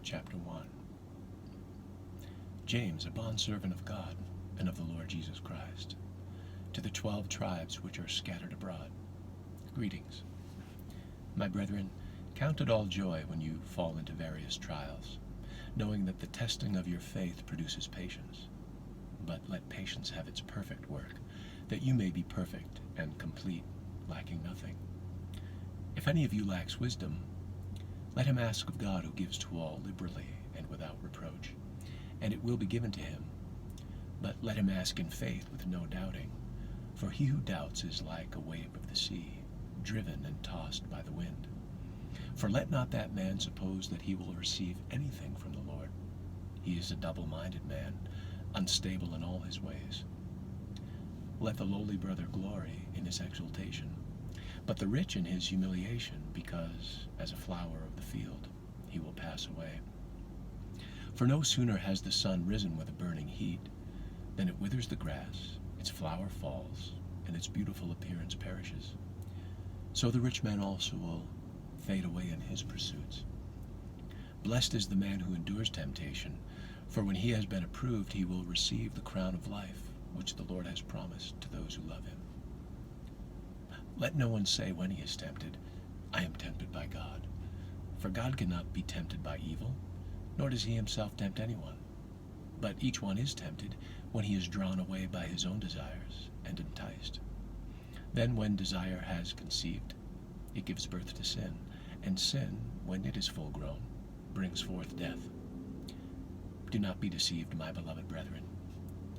chapter 1. James, a bondservant of God and of the Lord Jesus Christ, to the 12 tribes which are scattered abroad, greetings. My brethren, count it all joy when you fall into various trials, knowing that the testing of your faith produces patience. But let patience have its perfect work, that you may be perfect and complete, lacking nothing. If any of you lacks wisdom, let him ask of God, who gives to all liberally and without reproach, and it will be given to him. But let him ask in faith with no doubting, for he who doubts is like a wave of the sea, driven and tossed by the wind. For let not that man suppose that he will receive anything from the Lord. He is a double-minded man, unstable in all his ways. Let the lowly brother glory in his exaltation, but the rich in his humiliation, because, as a flower of the field, he will pass away. For no sooner has the sun risen with a burning heat, than it withers the grass, its flower falls, and its beautiful appearance perishes. So the rich man also will fade away in his pursuits. Blessed is the man who endures temptation, for when he has been approved, he will receive the crown of life, which the Lord has promised to those who love him. Let no one say when he is tempted, I am tempted by God. For God cannot be tempted by evil, nor does he himself tempt anyone. But each one is tempted when he is drawn away by his own desires and enticed. Then when desire has conceived, it gives birth to sin, and sin, when it is full grown, brings forth death. Do not be deceived, my beloved brethren.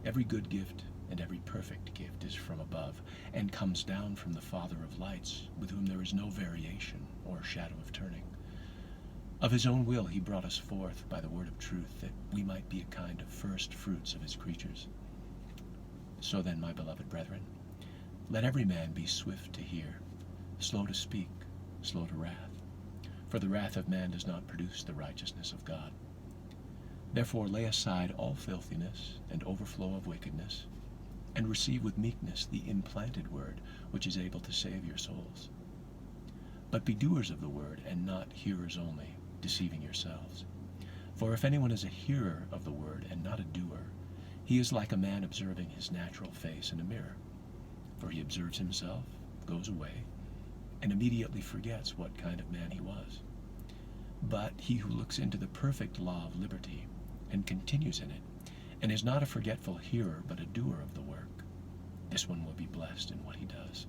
Every good gift and every perfect gift is from above, and comes down from the Father of lights, with whom there is no variation or shadow of turning. Of his own will he brought us forth by the word of truth, that we might be a kind of first fruits of his creatures. So then, my beloved brethren, let every man be swift to hear, slow to speak, slow to wrath. For the wrath of man does not produce the righteousness of God. Therefore lay aside all filthiness and overflow of wickedness, and receive with meekness the implanted word, which is able to save your souls. But be doers of the word, and not hearers only, deceiving yourselves. For if anyone is a hearer of the word and not a doer, he is like a man observing his natural face in a mirror. For he observes himself, goes away, and immediately forgets what kind of man he was. But he who looks into the perfect law of liberty, and continues in it, and is not a forgetful hearer, but a doer of the work, this one will be blessed in what he does.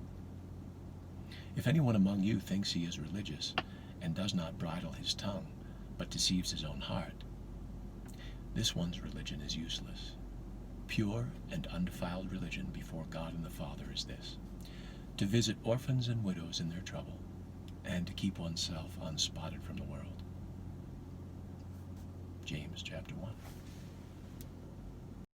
If anyone among you thinks he is religious, and does not bridle his tongue, but deceives his own heart, this one's religion is useless. Pure and undefiled religion before God and the Father is this: to visit orphans and widows in their trouble, and to keep oneself unspotted from the world. James chapter 1.